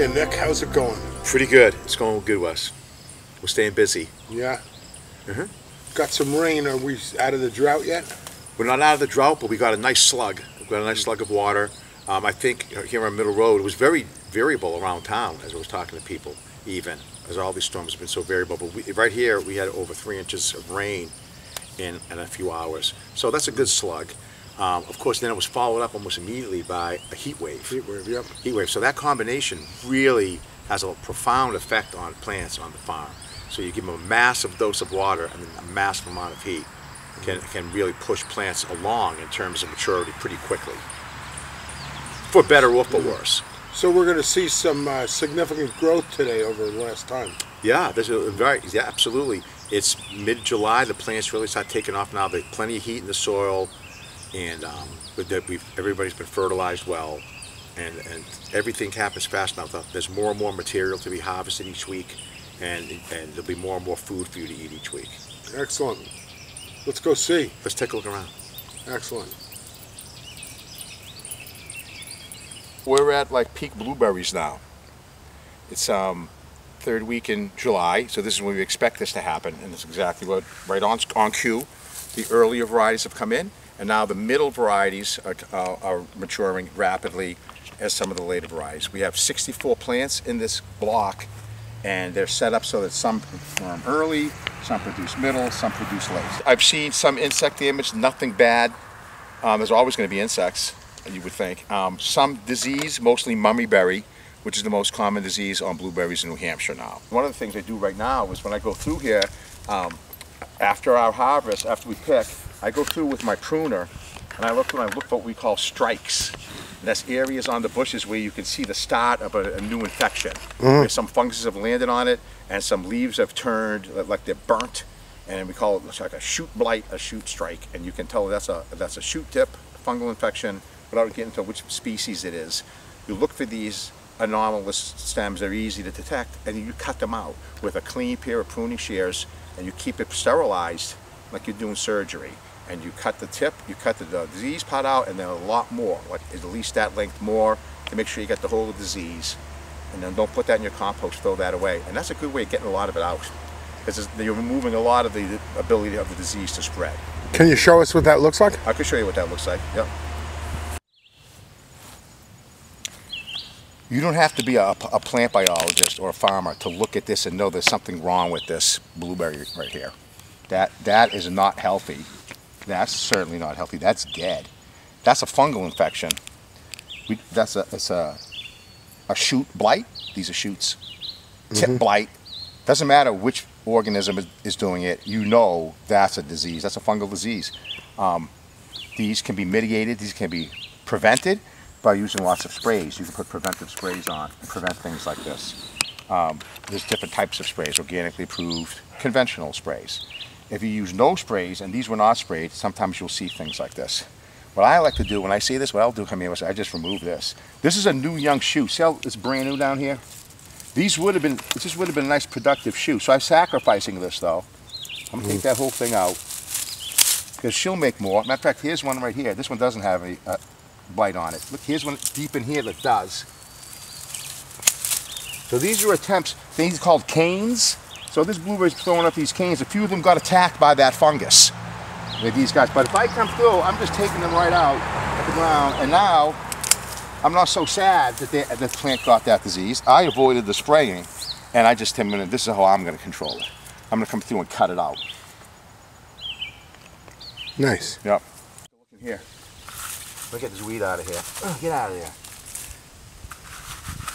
there, Nick. How's it going? Pretty good. It's going good, Wes. We're staying busy. Yeah? Got some rain. Are we out of the drought yet? We're not out of the drought, but we got a nice slug. We've got a nice slug of water. I think here on Middle Road, it was very variable around town as I was talking to people, even, as all these storms have been so variable. But right here, we had over 3 inches of rain in a few hours. So that's a good slug. Of course, then it was followed up almost immediately by a heat wave. Heat wave, yep. Heat wave. So that combination really has a profound effect on plants on the farm. So you give them a massive dose of water and a massive amount of heat can really push plants along in terms of maturity pretty quickly. For better or for worse. So we're going to see some significant growth today over the last time. Yeah, yeah, absolutely. It's mid-July. The plants really start taking off now. There's plenty of heat in the soil, and everybody's been fertilized well, and everything happens fast now. There's more and more material to be harvested each week, and there'll be more and more food for you to eat each week. Excellent. Let's go see. Let's take a look around. Excellent. We're at like peak blueberries now. It's third week in July, so this is when we expect this to happen, and it's exactly what right on cue. The earlier varieties have come in, and now the middle varieties are maturing rapidly as some of the later varieties. We have 64 plants in this block, and they're set up so that some perform early, some produce middle, some produce late. I've seen some insect damage, nothing bad. There's always going to be insects, you would think. Some disease, mostly mummyberry, which is the most common disease on blueberries in New Hampshire now. One of the things I do right now is when I go through here, after our harvest, after we pick, I go through with my pruner and I look for what we call strikes. And that's areas on the bushes where you can see the start of a new infection. Where some funguses have landed on it and some leaves have turned like they're burnt, and we call it like a shoot blight, a shoot strike, and you can tell that's a shoot tip fungal infection without getting into which species it is. You look for these anomalous stems, they're easy to detect, and you cut them out with a clean pair of pruning shears, and you keep it sterilized like you're doing surgery. And you cut the tip, you cut the disease part out, and then a lot more, like at least that length more, to make sure you get the whole disease. And then don't put that in your compost, throw that away. And that's a good way of getting a lot of it out, because you're removing a lot of the ability of the disease to spread. Can you show us what that looks like? I can show you what that looks like, yep. You don't have to be a plant biologist or a farmer to look at this and know there's something wrong with this blueberry right here. That is not healthy. That's certainly not healthy. That's dead. That's a fungal infection. It's a shoot blight. These are shoots. Tip blight. Doesn't matter which organism is doing it. You know that's a disease. That's a fungal disease. These can be mitigated. These can be prevented by using lots of sprays. You can put preventive sprays on and prevent things like this. There's different types of sprays, organically approved, conventional sprays. If you use no sprays, and these were not sprayed, sometimes you'll see things like this. What I like to do when I see this, what I'll do come here, I just remove this. This is a new young shoot. See how it's brand new down here? This would have been a nice productive shoot. So I'm sacrificing this though. I'm gonna take that whole thing out, because she'll make more. Matter of fact, here's one right here. This one doesn't have a blight on it. Look, here's one deep in here that does. So these are attempts, things called canes. So this blueberry's throwing up these canes. A few of them got attacked by that fungus with these guys. But if I come through, I'm just taking them right out at the ground. And now, I'm not so sad that the plant got that disease. I avoided the spraying, and I just this is how I'm going to control it. I'm going to come through and cut it out. Nice. Yep. Look in here. Let me get this weed out of here. Oh, get out of there.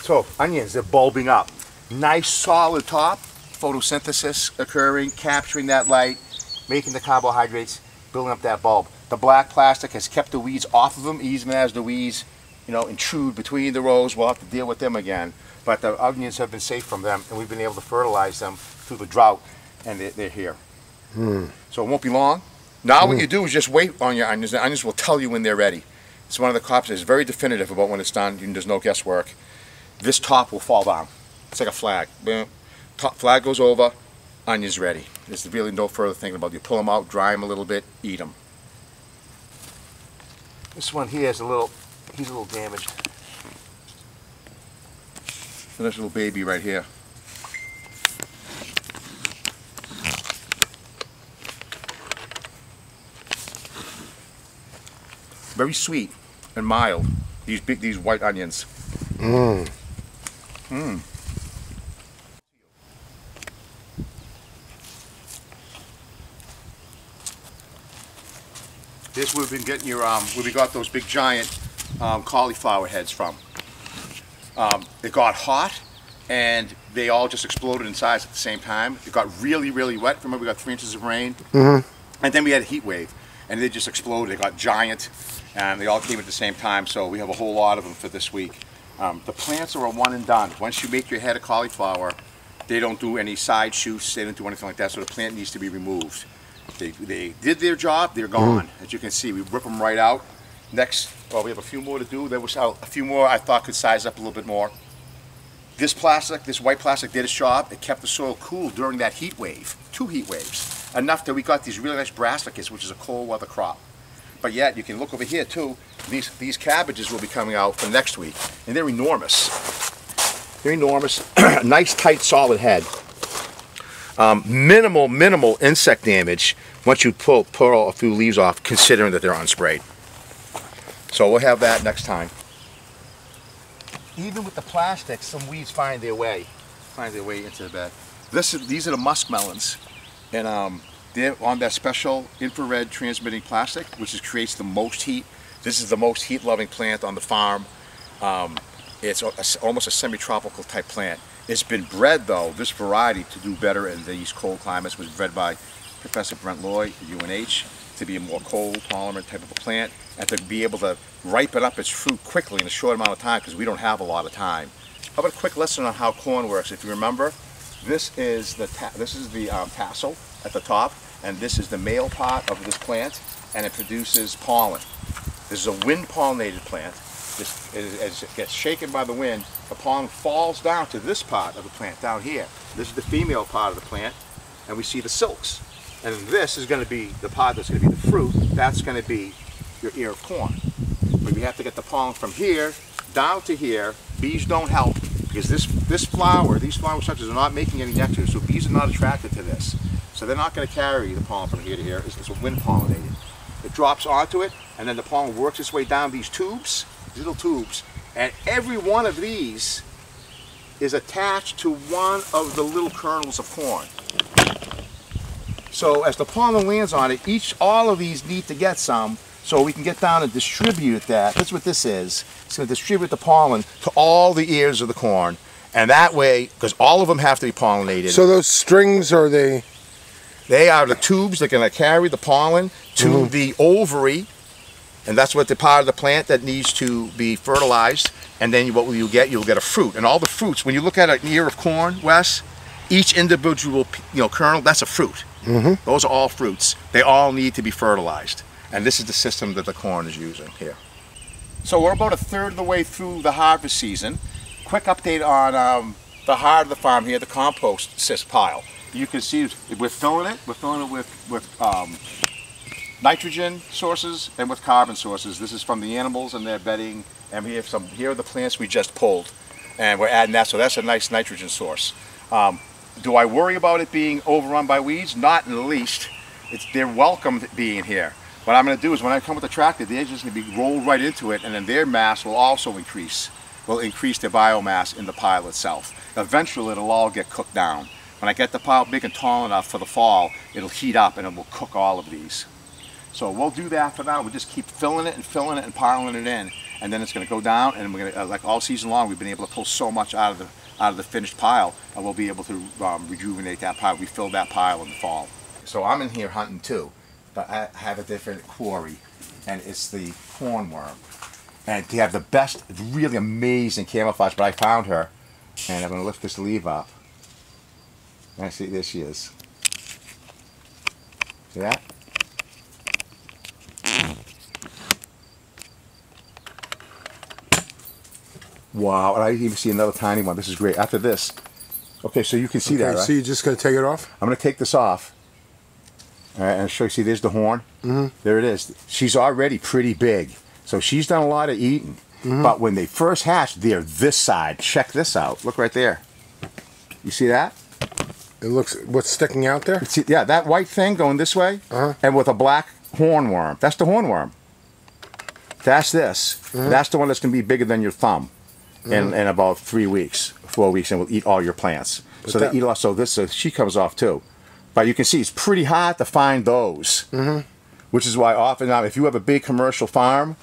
So, onions, they're bulbing up. Nice solid top. Photosynthesis occurring, capturing that light, making the carbohydrates, building up that bulb. The black plastic has kept the weeds off of them, even as the weeds, intrude between the rows. We'll have to deal with them again. But the onions have been safe from them, and we've been able to fertilize them through the drought, and they're here. So it won't be long. Now what you do is just wait on your onions. The onions will tell you when they're ready. It's one of the crops that's very definitive about when it's done. There's no guesswork. This top will fall down. It's like a flag. Boom. Top flag goes over, onions ready. There's really no further thinking about it. You pull them out, dry them a little bit, eat them. This one here is he's a little damaged. Nice little baby right here. Very sweet and mild. These white onions. Mmm. Mmm. This we've been getting your where we got those big giant cauliflower heads from. It got hot and they all just exploded in size at the same time. It got really, really wet. Remember, we got 3 inches of rain, and then we had a heat wave, and they just exploded. They got giant, and they all came at the same time. So we have a whole lot of them for this week. The plants are a one and done. Once you make your head of cauliflower, they don't do any side shoots. They don't do anything like that. So the plant needs to be removed. They did their job. They're gone. As you can see, we rip them right out. Next, well, we have a few more to do. There was a few more I thought could size up a little bit more. This plastic, this white plastic, did its job. It kept the soil cool during that heat wave, 2 heat waves, enough that we got these really nice brassicas, which is a cold weather crop. But yet, you can look over here too. These cabbages will be coming out for next week, and they're enormous. They're enormous. Nice, tight, solid head. Minimal insect damage once you pull a few leaves off, considering that they're unsprayed. So we'll have that next time. Even with the plastic, some weeds find their way into the bed. These are the musk melons, and they're on that special infrared transmitting plastic, which creates the most heat. This is the most heat-loving plant on the farm. It's almost a semi-tropical type plant. It's been bred, though, this variety, to do better in these cold climates. It was bred by Professor Brent Lloyd at UNH to be a more cold, tolerant type of a plant, and to be able to ripen up its fruit quickly in a short amount of time, because we don't have a lot of time. How about a quick lesson on how corn works? If you remember, this is the tassel at the top, and this is the male part of this plant, and it produces pollen. This is a wind-pollinated plant. As it gets shaken by the wind, the pollen falls down to this part of the plant down here. This is the female part of the plant, and we see the silks. And this is going to be the part that's going to be the fruit. That's going to be your ear of corn. But we have to get the pollen from here down to here. Bees don't help, because these flower structures are not making any nectar, so bees are not attracted to this. So they're not going to carry the pollen from here to here. It's a wind pollinated. It drops onto it, and then the pollen works its way down these tubes, little tubes, and every one of these is attached to one of the little kernels of corn. So as the pollen lands on it, all of these need to get some, so we can get down and distribute that. That's what this is. It's going to distribute the pollen to all the ears of the corn, and that way, because all of them have to be pollinated. So those strings, are they? They are the tubes that are going to carry the pollen to the ovary, and that's what the part of the plant that needs to be fertilized. And then what will you get? You'll get a fruit. And all the fruits, when you look at an ear of corn, Wes, each individual kernel, that's a fruit. Those are all fruits. They all need to be fertilized. And this is the system that the corn is using here. So we're about a third of the way through the harvest season. Quick update on the heart of the farm here, the compost pile. You can see we're filling it. We're filling it with nitrogen sources and with carbon sources. This is from the animals and their bedding. And we have here are the plants we just pulled. And we're adding that, so that's a nice nitrogen source. Do I worry about it being overrun by weeds? Not in the least. They're welcome being here. What I'm going to do is when I come with the tractor, they're just going to be rolled right into it, and then their mass will also increase. Will increase their biomass in the pile itself. Eventually, it'll all get cooked down. When I get the pile big and tall enough for the fall, it'll heat up and it will cook all of these. So we'll do that for now. We'll just keep filling it and piling it in, and then it's going to go down. And we're going to, like all season long, we've been able to pull so much out of the finished pile, and we'll be able to rejuvenate that pile. We fill that pile in the fall. So I'm in here hunting too, but I have a different quarry, and it's the hornworm. And they have the best, really amazing camouflage. But I found her, and I'm going to lift this leaf up. And see, there she is. See that? Wow, and I even see another tiny one. This is great. After this, okay, so you can see that, right? So you're just going to take it off? I'm going to take this off. All right, and I'll show you. See, there's the horn. There it is. She's already pretty big. So she's done a lot of eating. But when they first hatch, they're this side. Check this out. Look right there. You see that? It looks, what's sticking out there? See, yeah, that white thing going this way, and with a black hornworm. That's the hornworm. That's this. That's the one that's going to be bigger than your thumb in about 3 weeks, 4 weeks, and will eat all your plants. But so they eat off. So this, she comes off too. But you can see it's pretty hard to find those, which is why often if you have a big commercial farm,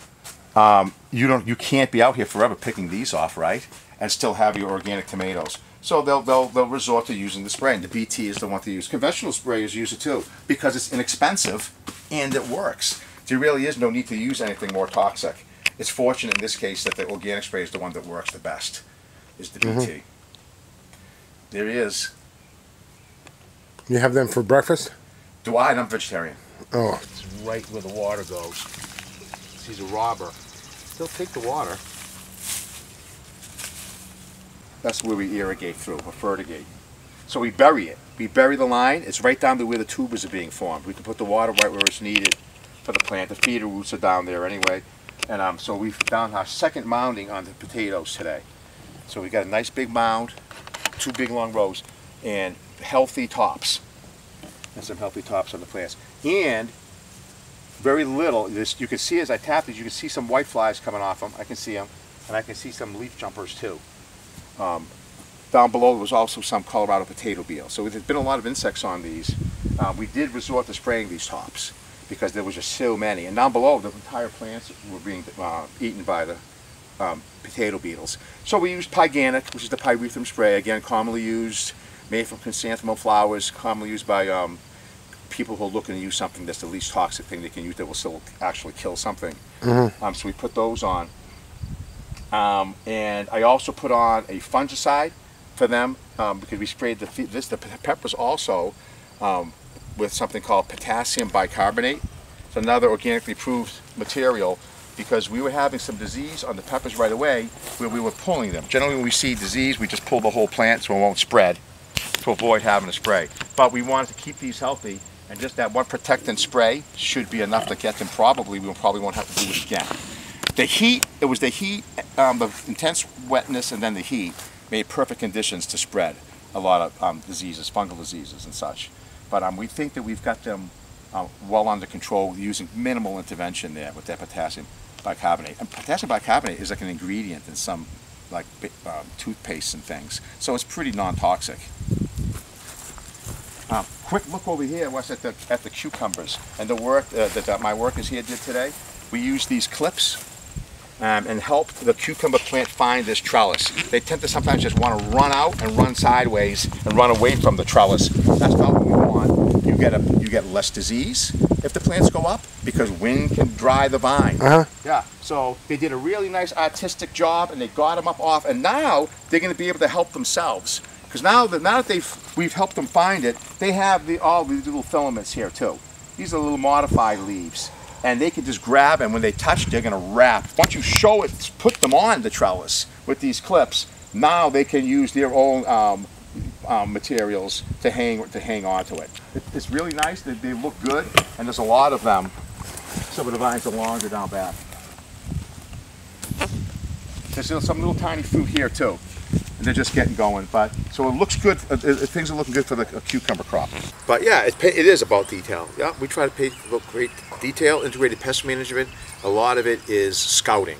you can't be out here forever picking these off, right? And still have your organic tomatoes. So they'll resort to using the spray, and the BT is the one to use. Conventional sprayers use it too because it's inexpensive and it works. There really is no need to use anything more toxic. It's fortunate in this case that the organic spray is the one that works the best, is the BT. There he is. You have them for breakfast? Do I? And I'm vegetarian. Oh. It's right where the water goes. He's a robber. He'll take the water. That's where we irrigate through, or fertigate. So we bury it. We bury the line. It's right down to where the tubers are being formed. We can put the water right where it's needed for the plant. The feeder roots are down there anyway. And so we've done our second mounding on the potatoes today. So we got a nice big mound, 2 big long rows, and healthy tops. And some healthy tops on the plants. And very little, you can see as I tap these, you can see some white flies coming off them. I can see them. And I can see some leaf jumpers too. Down below there was also some Colorado potato beetle. So there's been a lot of insects on these. We did resort to spraying these tops because there was just so many. And down below the entire plants were being eaten by the potato beetles. So we used Pyganic, which is the pyrethrum spray, again commonly used, made from chrysanthemum flowers, commonly used by people who are looking to use something that's the least toxic thing they can use that will still actually kill something. So we put those on. And I also put on a fungicide for them because we sprayed the peppers also with something called potassium bicarbonate. It's another organically approved material because we were having some disease on the peppers right away where we were pulling them. Generally when we see disease, we just pull the whole plant so it won't spread to avoid having to spray. But we wanted to keep these healthy, and just that one protectant spray should be enough to get them. We probably won't have to do it again. The heat, it was the heat, the intense wetness and then the heat made perfect conditions to spread a lot of diseases, fungal diseases and such. But we think that we've got them well under control using minimal intervention there with that potassium bicarbonate. And potassium bicarbonate is like an ingredient in some like toothpaste and things. So it's pretty non-toxic. Quick look over here was at the cucumbers and the work that my workers here did today. We used these clips and helped the cucumber plant find this trellis. They tend to sometimes just want to run out and run sideways and run away from the trellis. That's not what we want. You get less disease if the plants go up because wind can dry the vine. Yeah. So they did a really nice artistic job and they got them up off, and now they're going to be able to help themselves. Because now that we've helped them find it, they have all these little filaments here too. These are little modified leaves. And they can just grab, and when they touch, they're going to wrap. Once you show it, put them on the trellis with these clips, now they can use their own materials to hang on to it. It's really nice. They look good, and there's a lot of them. Some of the vines are longer down back. There's some little tiny fruit here too, and they're just getting going. But so it looks good. Things are looking good for the cucumber crop. But yeah, it is about detail. Yeah, we try to pay great detail, integrated pest management. A lot of it is scouting,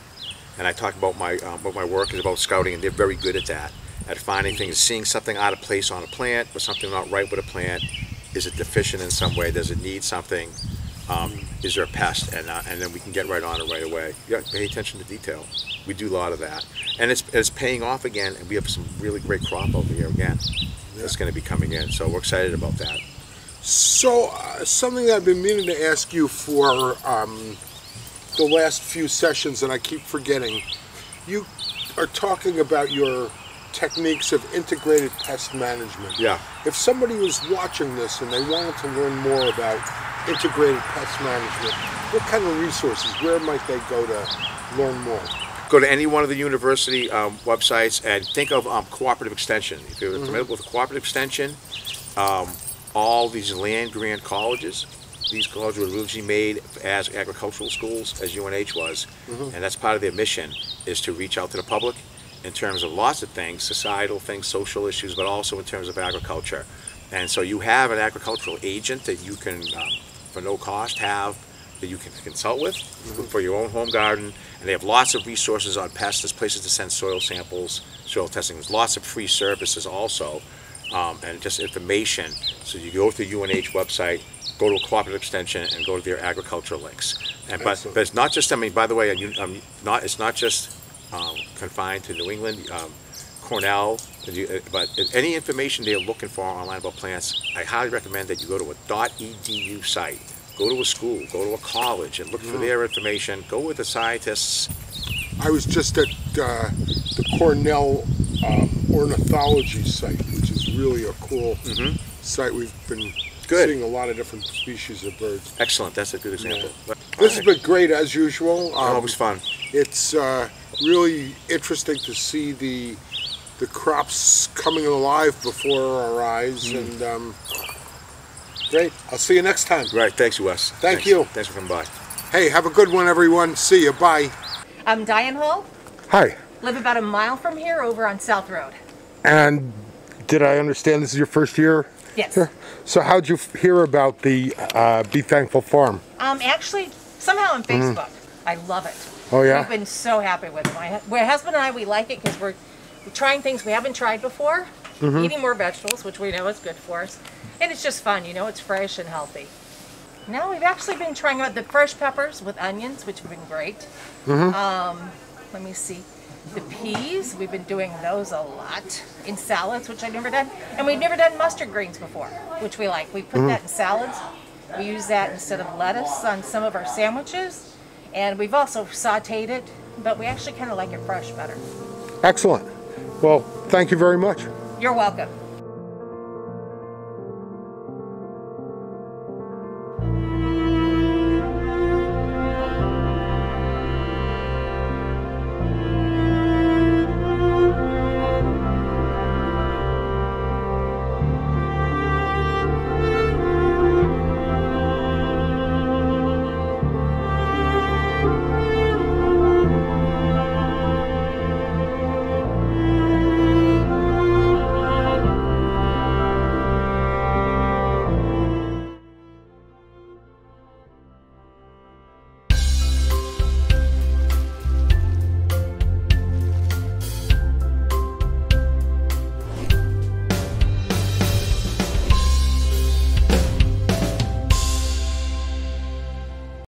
and I talk about what my work is about scouting, and they're very good at that, at finding things, seeing something out of place on a plant, or something not right with a plant. Is it deficient in some way? Does it need something? Is there a pest? And then we can get right on it right away. Yeah, pay attention to detail. We do a lot of that, and it's paying off again, and we have some really great crop over here again. That's going to be coming in, so we're excited about that. So, something that I've been meaning to ask you for the last few sessions, and I keep forgetting. You are talking about your techniques of integrated pest management. Yeah. If somebody was watching this and they wanted to learn more about integrated pest management, what kind of resources, where might they go to learn more? Go to any one of the university websites and think of cooperative extension. If you're familiar with cooperative extension, all these land grant colleges these colleges were originally made as agricultural schools, as UNH was, and that's part of their mission, is to reach out to the public in terms of lots of things, societal things, social issues, but also in terms of agriculture. And so you have an agricultural agent that you can, for no cost, have that you can consult with for your own home garden. And they have lots of resources on pests. There's places to send soil samples, soil testing. There's lots of free services also, and just information. So you go to the UNH website, go to a cooperative extension, and go to their agricultural links. And but it's not just, I mean, by the way, it's not just confined to New England. Cornell, but any information they're looking for online about plants, I highly recommend that you go to a .edu site. Go to a school, go to a college, and look for their information. Go with the scientists. I was just at the Cornell ornithology site, which is really a cool site. We've been seeing a lot of different species of birds. Excellent, that's a good example. Yeah. This has been great as usual. Always fun. It's really interesting to see the crops coming alive before our eyes, and great. I'll see you next time. Right, thanks, Wes. Thanks you. Thanks for coming by. Hey, have a good one, everyone. See you. Bye. I'm Diane Hall. Hi. Live about a mile from here over on South Road. And did I understand this is your first year? Yes. Here? So how'd you hear about the Be Thankful Farm? Actually, somehow on Facebook. I love it. Oh, yeah? We've been so happy with it. My husband and I, we like it because we're trying things we haven't tried before, eating more vegetables, which we know is good for us, and it's just fun, you know, it's fresh and healthy. Now we've actually been trying out the fresh peppers with onions, which have been great. Let me see. The peas, we've been doing those a lot in salads, which I've never done, and we've never done mustard greens before, which we like. We put that in salads. We use that instead of lettuce on some of our sandwiches, and we've also sauteed it, but we actually kind of like it fresh better. Excellent. Well, thank you very much. You're welcome.